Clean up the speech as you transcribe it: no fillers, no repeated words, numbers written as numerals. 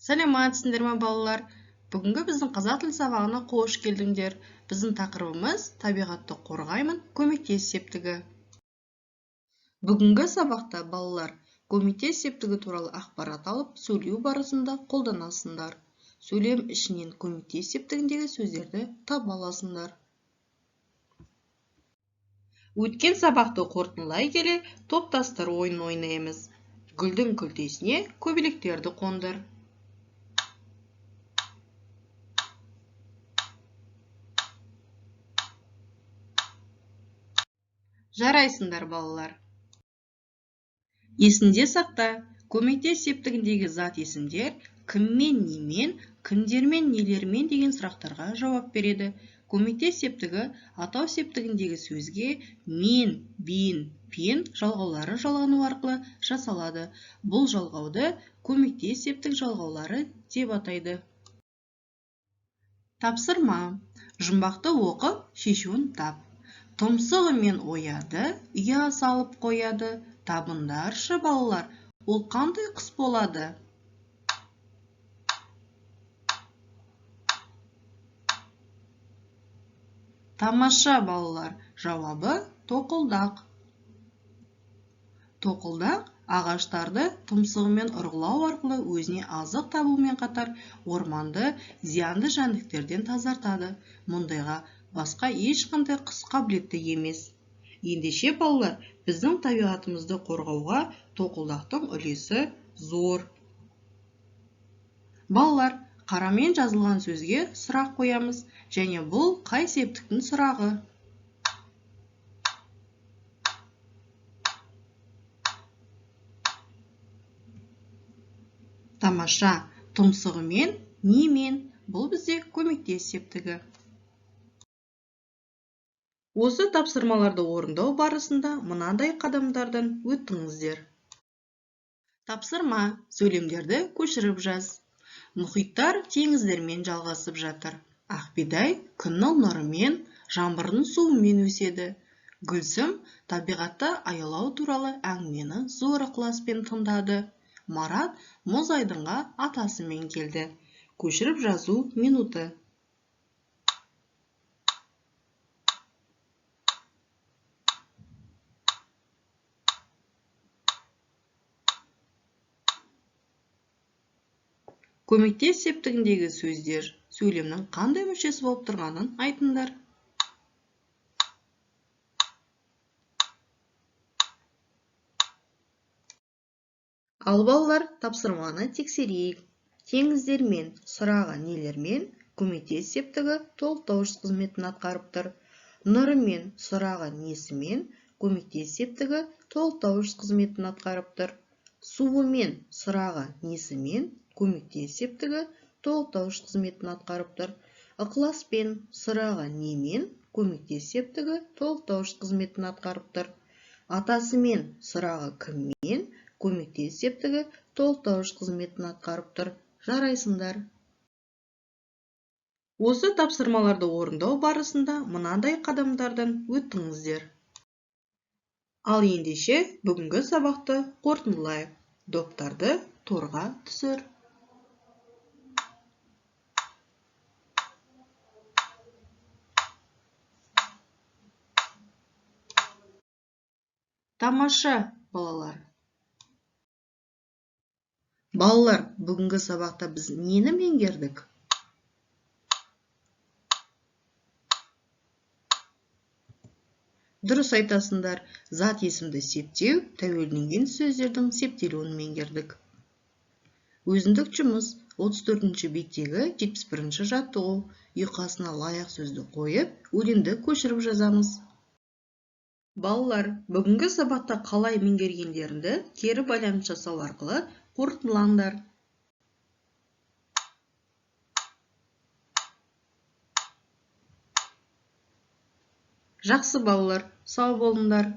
Сәлеметсіздер ме балалар? Бүгінгі біздің қазақ тіл сабағына қош келдіңдер. Біздің тақырыбымыз табиғатты қорғаймын, көмектес септігі. Бүгінгі сабақта балалар көмектес септігі туралы ақпарат алып, сөйлеу барысында қолданасыңдар. Сөйлем ішінен көмектес септігіндегі сөздерді таба аласыңдар. Өткен сабақты қорытындылай келе топтастыр ойынын ойнаймыз. Гүлдің күлтесіне көбелектерді қондыр. Жарайсыңдар балалар. Есінде сақта, көмектес септігіндегі зат есімдер кіммен, немен, кімдермен, нелермен деген сұрақтарға жауап береді. Көмектес септігі атау септігіндегі сөзге мен, бен, пен жалғаулары жалғану арқылы жасалады. Бұл жалғауды көмектес септік жалғаулары деп атайды. Тапсырма. Жұмбақты оқып, шешуін тап. Тұмсығымен ояды, ұя салып қояды. Табындаршы балалар, ол қандай құс болады? Тамаша балалар, жауабы тоқылдақ. Тоқылдақ ағаштарды тұмсығымен ұрғылау арқылы өзіне азық табумен қатар орманды зиянды жәндіктерден тазартады. Мұндайға басқа ешқандай құс қабілетті емес. Ендеше балалар, біздің табиғатымызды қорғауға тоқылдақтың үлесі зор. Балалар, қарамен жазылған сөзге сұрақ қоямыз, және бұл қай септіктің сұрағы? Тамаша, тұмсығымен, немен? Бұл бізде көмектес септігі. Осы тапсырмаларды орындау барысында мынандай қадамдардан өттіңіздер. Тапсырма, сөйлемдерді көшіріп жаз. Мұхиттар теңіздермен жалғасып жатыр. Ақбидай күннің нұрымен, жаңбырдың суымен өседі. Гүлсім табиғатты аялау туралы әңгімені зор ықыласпен тыңдады. Марат мұз айдынға атасымен келді. Көшіріп жазу минуты. Көмектес септігіндегі сөздер сөйлемнің қандай мүшесі болып тұрғанын айтыңдар. Ал балалар, тапсырманы тексерейік. Теңіздермен, сұрағы нелермен көмектес септігі толықтауыш қызметін атқарып тұр. Нұрымен, сұрағы несімен көмектес септігі толықтауыш қызметін атқарып тұр. Суымен, сұрағы несімен көмектес септігі толықтауыш қызметін атқарып тұр. Ықыласпен, сұрағы немен көмектес септігі толықтауыш қызметін атқарып тұр. Атасымен, сұрағы кіммен көмектес септігі толықтауыш қызметін атқарып тұр. Жарайсыңдар. Осы тапсырмаларды орындау барысында мынандай қадамдардан өттіңіздер. Ал ендеше бүгінгі сабақты қорытындылайық. Доптарды торға түсір. Тамаша балалар. Балалар, бүгінгі сабақта біз нені меңгердік? Дұрыс айтасыңдар, зат есімді септеу, тәуелденген сөздердің септелуін меңгердік. Өзіндік жұмыс 34-ші беттегі 71-ші жаттығу. Ұйқасына лайық сөзді қойып, өлеңді көшіріп жазамыз. Балалар, бүгінгі сабақта қалай меңгергендеріңді кері байланыс жасау арқылы қорытындылаңдар. Жақсы балалар, сау болыңдар.